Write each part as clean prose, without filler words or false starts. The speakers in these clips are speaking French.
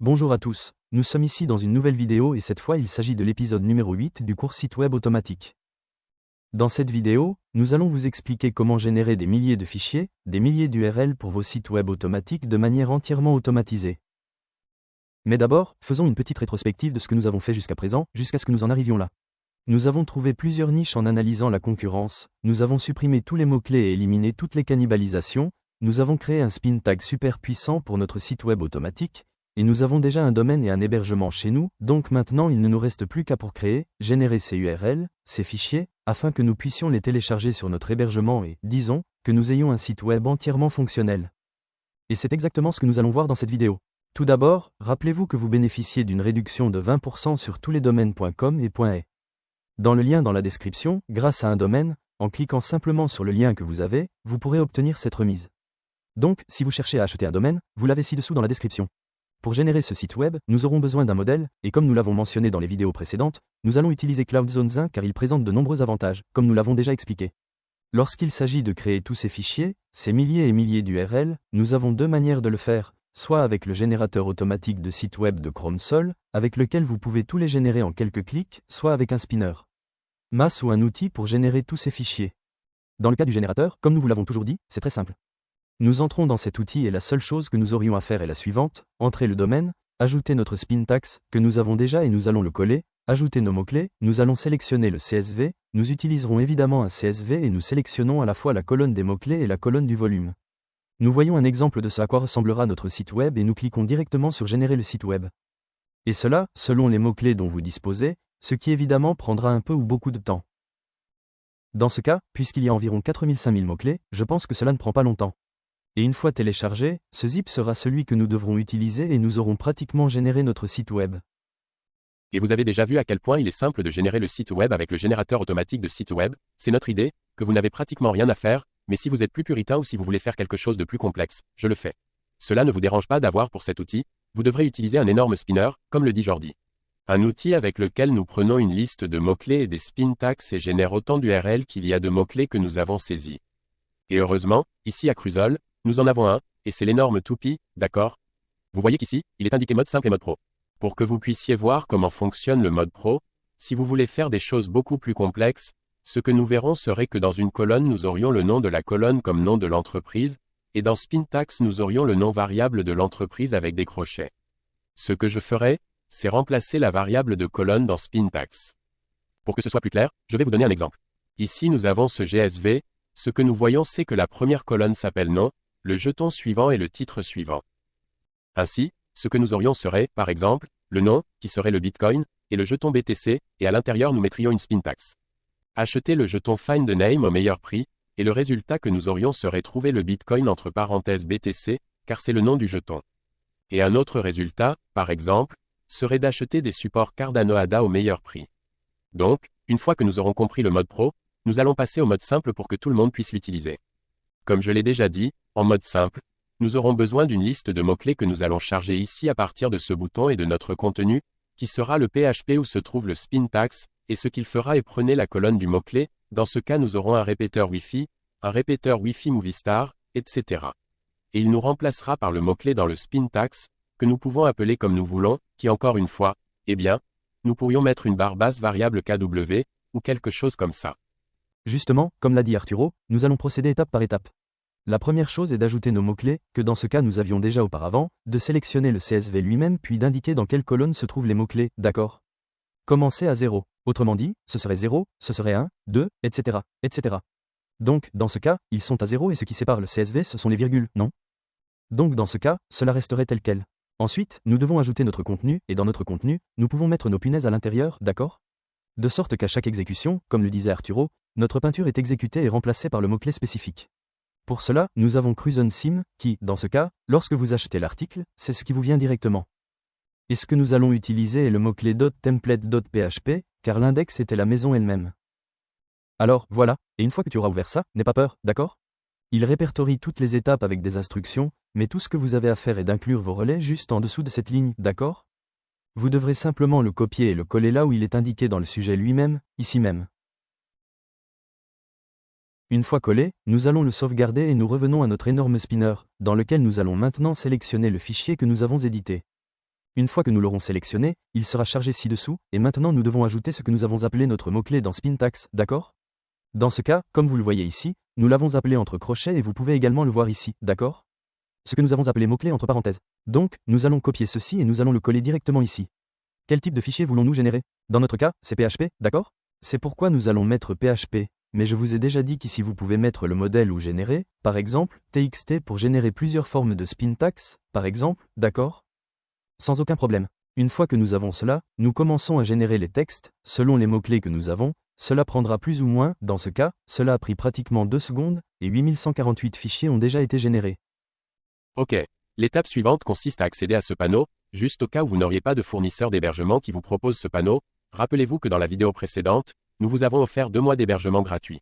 Bonjour à tous, nous sommes ici dans une nouvelle vidéo et cette fois il s'agit de l'épisode numéro 8 du cours site web automatique. Dans cette vidéo, nous allons vous expliquer comment générer des milliers de fichiers, des milliers d'URL pour vos sites web automatiques de manière entièrement automatisée. Mais d'abord, faisons une petite rétrospective de ce que nous avons fait jusqu'à présent, jusqu'à ce que nous en arrivions là. Nous avons trouvé plusieurs niches en analysant la concurrence, nous avons supprimé tous les mots-clés et éliminé toutes les cannibalisations, nous avons créé un spin tag super puissant pour notre site web automatique, et nous avons déjà un domaine et un hébergement chez nous, donc maintenant il ne nous reste plus qu'à pour créer, générer ces URL, ces fichiers, afin que nous puissions les télécharger sur notre hébergement et, disons, que nous ayons un site web entièrement fonctionnel. Et c'est exactement ce que nous allons voir dans cette vidéo. Tout d'abord, rappelez-vous que vous bénéficiez d'une réduction de 20% sur tous les domaines.com et .e. Dans le lien dans la description, grâce à un domaine, en cliquant simplement sur le lien que vous avez, vous pourrez obtenir cette remise. Donc, si vous cherchez à acheter un domaine, vous l'avez ci-dessous dans la description. Pour générer ce site web, nous aurons besoin d'un modèle, et comme nous l'avons mentionné dans les vidéos précédentes, nous allons utiliser CloudZone 1 car il présente de nombreux avantages, comme nous l'avons déjà expliqué. Lorsqu'il s'agit de créer tous ces fichiers, ces milliers et milliers d'URL, nous avons deux manières de le faire, soit avec le générateur automatique de sites web de Chrome Sol, avec lequel vous pouvez tous les générer en quelques clics, soit avec un spinner. MAS ou un outil pour générer tous ces fichiers. Dans le cas du générateur, comme nous vous l'avons toujours dit, c'est très simple. Nous entrons dans cet outil et la seule chose que nous aurions à faire est la suivante, entrer le domaine, ajouter notre spin tax, que nous avons déjà et nous allons le coller, ajouter nos mots-clés, nous allons sélectionner le CSV, nous utiliserons évidemment un CSV et nous sélectionnons à la fois la colonne des mots-clés et la colonne du volume. Nous voyons un exemple de ce à quoi ressemblera notre site web et nous cliquons directement sur générer le site web. Et cela, selon les mots-clés dont vous disposez, ce qui évidemment prendra un peu ou beaucoup de temps. Dans ce cas, puisqu'il y a environ 4000-5000 mots-clés, je pense que cela ne prend pas longtemps. Et une fois téléchargé, ce zip sera celui que nous devrons utiliser et nous aurons pratiquement généré notre site web. Et vous avez déjà vu à quel point il est simple de générer le site web avec le générateur automatique de site web, c'est notre idée, que vous n'avez pratiquement rien à faire, mais si vous êtes plus puritain ou si vous voulez faire quelque chose de plus complexe, je le fais. Cela ne vous dérange pas d'avoir pour cet outil, vous devrez utiliser un énorme spinner, comme le dit Jordi. Un outil avec lequel nous prenons une liste de mots-clés et des spin tags et génère autant d'URL qu'il y a de mots-clés que nous avons saisis. Et heureusement, ici à Cruzol, nous en avons un, et c'est l'énorme toupie, d'accord? Vous voyez qu'ici, il est indiqué mode simple et mode pro. Pour que vous puissiez voir comment fonctionne le mode pro, si vous voulez faire des choses beaucoup plus complexes, ce que nous verrons serait que dans une colonne nous aurions le nom de la colonne comme nom de l'entreprise, et dans Spintax nous aurions le nom variable de l'entreprise avec des crochets. Ce que je ferai, c'est remplacer la variable de colonne dans Spintax. Pour que ce soit plus clair, je vais vous donner un exemple. Ici nous avons ce GSV, ce que nous voyons c'est que la première colonne s'appelle nom, le jeton suivant et le titre suivant. Ainsi, ce que nous aurions serait, par exemple, le nom, qui serait le Bitcoin, et le jeton BTC, et à l'intérieur nous mettrions une spin tax. Acheter le jeton Find the Name au meilleur prix, et le résultat que nous aurions serait trouver le Bitcoin entre parenthèses BTC, car c'est le nom du jeton. Et un autre résultat, par exemple, serait d'acheter des supports Cardano ADA au meilleur prix. Donc, une fois que nous aurons compris le mode pro, nous allons passer au mode simple pour que tout le monde puisse l'utiliser. Comme je l'ai déjà dit, en mode simple, nous aurons besoin d'une liste de mots-clés que nous allons charger ici à partir de ce bouton et de notre contenu, qui sera le PHP où se trouve le spin tax, et ce qu'il fera est prenez la colonne du mot-clé, dans ce cas nous aurons un répéteur Wi-Fi, un répéteur Wi-Fi Movistar, etc. Et il nous remplacera par le mot-clé dans le spin tax, que nous pouvons appeler comme nous voulons, qui encore une fois, eh bien, nous pourrions mettre une barre basse variable KW, ou quelque chose comme ça. Justement, comme l'a dit Arturo, nous allons procéder étape par étape. La première chose est d'ajouter nos mots-clés, que dans ce cas nous avions déjà auparavant, de sélectionner le CSV lui-même puis d'indiquer dans quelle colonne se trouvent les mots-clés, d'accord? Commencer à 0. Autrement dit, ce serait 0, ce serait 1, 2, etc., etc. Donc, dans ce cas, ils sont à 0 et ce qui sépare le CSV ce sont les virgules, non? Donc dans ce cas, cela resterait tel quel. Ensuite, nous devons ajouter notre contenu, et dans notre contenu, nous pouvons mettre nos punaises à l'intérieur, d'accord? De sorte qu'à chaque exécution, comme le disait Arturo, notre peinture est exécutée et remplacée par le mot-clé spécifique. Pour cela, nous avons CruzonSim, qui, dans ce cas, lorsque vous achetez l'article, c'est ce qui vous vient directement. Et ce que nous allons utiliser est le mot-clé .template.php, car l'index était la maison elle-même. Alors, voilà, et une fois que tu auras ouvert ça, n'aie pas peur, d'accord? Il répertorie toutes les étapes avec des instructions, mais tout ce que vous avez à faire est d'inclure vos relais juste en dessous de cette ligne, d'accord? Vous devrez simplement le copier et le coller là où il est indiqué dans le sujet lui-même, ici même. Une fois collé, nous allons le sauvegarder et nous revenons à notre énorme spinner, dans lequel nous allons maintenant sélectionner le fichier que nous avons édité. Une fois que nous l'aurons sélectionné, il sera chargé ci-dessous, et maintenant nous devons ajouter ce que nous avons appelé notre mot-clé dans Spintax, d'accord? Dans ce cas, comme vous le voyez ici, nous l'avons appelé entre crochets et vous pouvez également le voir ici, d'accord? Ce que nous avons appelé mot-clé entre parenthèses. Donc, nous allons copier ceci et nous allons le coller directement ici. Quel type de fichier voulons-nous générer? Dans notre cas, c'est PHP, d'accord? C'est pourquoi nous allons mettre PHP, mais je vous ai déjà dit qu'ici vous pouvez mettre le modèle ou générer, par exemple, TXT pour générer plusieurs formes de Spintax, par exemple, d'accord? Sans aucun problème. Une fois que nous avons cela, nous commençons à générer les textes, selon les mots-clés que nous avons. Cela prendra plus ou moins, dans ce cas, cela a pris pratiquement 2 secondes, et 8148 fichiers ont déjà été générés. Ok. L'étape suivante consiste à accéder à ce panneau, juste au cas où vous n'auriez pas de fournisseur d'hébergement qui vous propose ce panneau. Rappelez-vous que dans la vidéo précédente, nous vous avons offert 2 mois d'hébergement gratuit.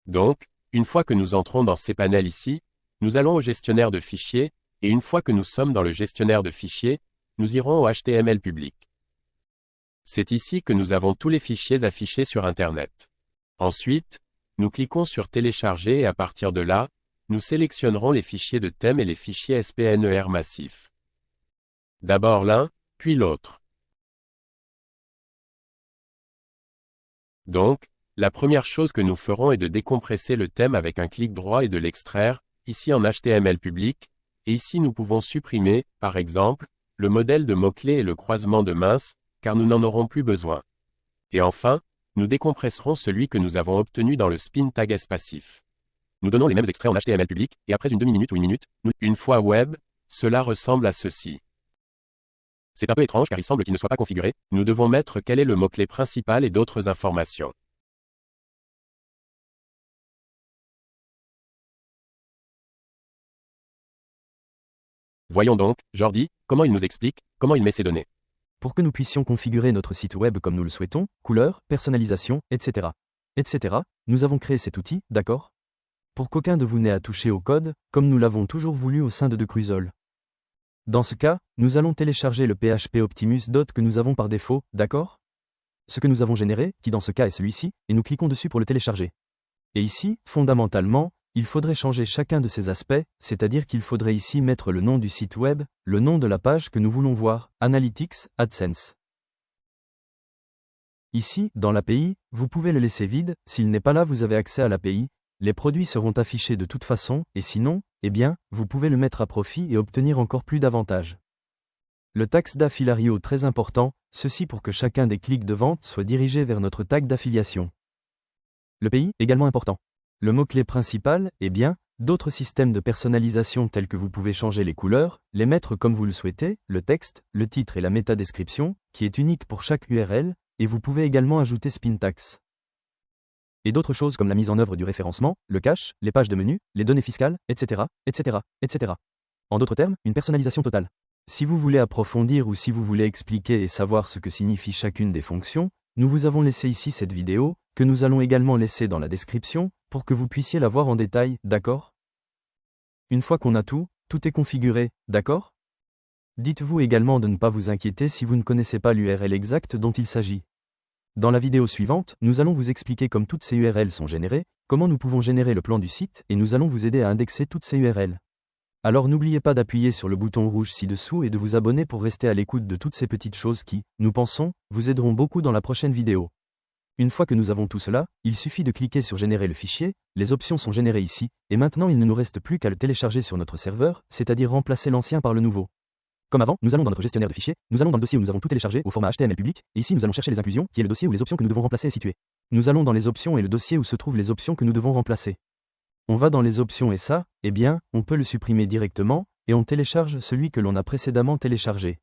Donc, une fois que nous entrons dans ces panels ici, nous allons au gestionnaire de fichiers, et une fois que nous sommes dans le gestionnaire de fichiers, nous irons au HTML public. C'est ici que nous avons tous les fichiers affichés sur Internet. Ensuite, nous cliquons sur Télécharger et à partir de là, nous sélectionnerons les fichiers de thème et les fichiers SPNER massifs. D'abord l'un, puis l'autre. Donc, la première chose que nous ferons est de décompresser le thème avec un clic droit et de l'extraire, ici en HTML public, et ici nous pouvons supprimer, par exemple, le modèle de mots-clés et le croisement de minces, car nous n'en aurons plus besoin. Et enfin, nous décompresserons celui que nous avons obtenu dans le Spintags passif. Nous donnons les mêmes extraits en HTML public, et après une demi-minute ou une minute, une fois web, cela ressemble à ceci. C'est un peu étrange car il semble qu'il ne soit pas configuré, nous devons mettre quel est le mot-clé principal et d'autres informations. Voyons donc, Jordi, comment il nous explique, comment il met ces données. Pour que nous puissions configurer notre site web comme nous le souhaitons, couleurs, personnalisation, etc. etc., nous avons créé cet outil, d'accord? Pour qu'aucun de vous n'ait à toucher au code, comme nous l'avons toujours voulu au sein de Decruisol. Dans ce cas, nous allons télécharger le PHP Optimus que nous avons par défaut, d'accord? Ce que nous avons généré, qui dans ce cas est celui-ci, et nous cliquons dessus pour le télécharger. Et ici, fondamentalement, il faudrait changer chacun de ces aspects, c'est-à-dire qu'il faudrait ici mettre le nom du site web, le nom de la page que nous voulons voir, Analytics, AdSense. Ici, dans l'API, vous pouvez le laisser vide, s'il n'est pas là vous avez accès à l'API, les produits seront affichés de toute façon, et sinon, eh bien, vous pouvez le mettre à profit et obtenir encore plus d'avantages. Le tax d'affiliario très important, ceci pour que chacun des clics de vente soit dirigé vers notre tag d'affiliation. Le pays, également important. Le mot-clé principal, eh bien, d'autres systèmes de personnalisation tels que vous pouvez changer les couleurs, les mettre comme vous le souhaitez, le texte, le titre et la métadescription, qui est unique pour chaque URL, et vous pouvez également ajouter Spintax. Et d'autres choses comme la mise en œuvre du référencement, le cache, les pages de menu, les données fiscales, etc., etc., etc. En d'autres termes, une personnalisation totale. Si vous voulez approfondir ou si vous voulez expliquer et savoir ce que signifie chacune des fonctions, nous vous avons laissé ici cette vidéo, que nous allons également laisser dans la description, pour que vous puissiez la voir en détail, d'accord? Une fois qu'on a tout, tout est configuré, d'accord? Dites-vous également de ne pas vous inquiéter si vous ne connaissez pas l'URL exacte dont il s'agit. Dans la vidéo suivante, nous allons vous expliquer comment toutes ces URL sont générées, comment nous pouvons générer le plan du site et nous allons vous aider à indexer toutes ces URL. Alors n'oubliez pas d'appuyer sur le bouton rouge ci-dessous et de vous abonner pour rester à l'écoute de toutes ces petites choses qui, nous pensons, vous aideront beaucoup dans la prochaine vidéo. Une fois que nous avons tout cela, il suffit de cliquer sur générer le fichier, les options sont générées ici, et maintenant il ne nous reste plus qu'à le télécharger sur notre serveur, c'est-à-dire remplacer l'ancien par le nouveau. Comme avant, nous allons dans notre gestionnaire de fichiers, nous allons dans le dossier où nous avons tout téléchargé au format HTML public, et ici nous allons chercher les inclusions, qui est le dossier où les options que nous devons remplacer est situé. Nous allons dans les options et le dossier où se trouvent les options que nous devons remplacer. On va dans les options et ça, eh bien, on peut le supprimer directement, et on télécharge celui que l'on a précédemment téléchargé.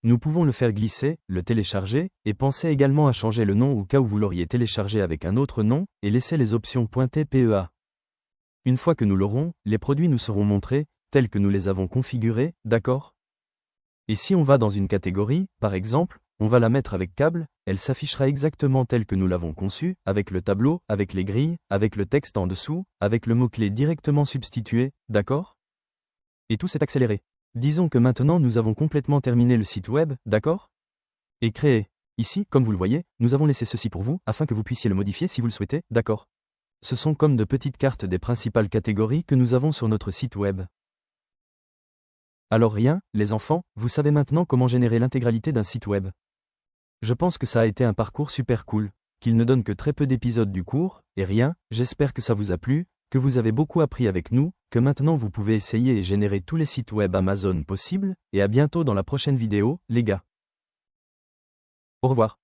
Nous pouvons le faire glisser, le télécharger, et pensez également à changer le nom au cas où vous l'auriez téléchargé avec un autre nom, et laisser les options .tpea. Une fois que nous l'aurons, les produits nous seront montrés, tels que nous les avons configurés, d'accord? Et si on va dans une catégorie, par exemple, on va la mettre avec câble, elle s'affichera exactement telle que nous l'avons conçue, avec le tableau, avec les grilles, avec le texte en dessous, avec le mot-clé directement substitué, d'accord? Et tout s'est accéléré. Disons que maintenant nous avons complètement terminé le site web, d'accord? Et créé. Ici, comme vous le voyez, nous avons laissé ceci pour vous, afin que vous puissiez le modifier si vous le souhaitez, d'accord? Ce sont comme de petites cartes des principales catégories que nous avons sur notre site web. Alors rien, les enfants, vous savez maintenant comment générer l'intégralité d'un site web. Je pense que ça a été un parcours super cool, qu'il ne donne que très peu d'épisodes du cours, et rien, j'espère que ça vous a plu, que vous avez beaucoup appris avec nous, que maintenant vous pouvez essayer et générer tous les sites web Amazon possibles, et à bientôt dans la prochaine vidéo, les gars. Au revoir.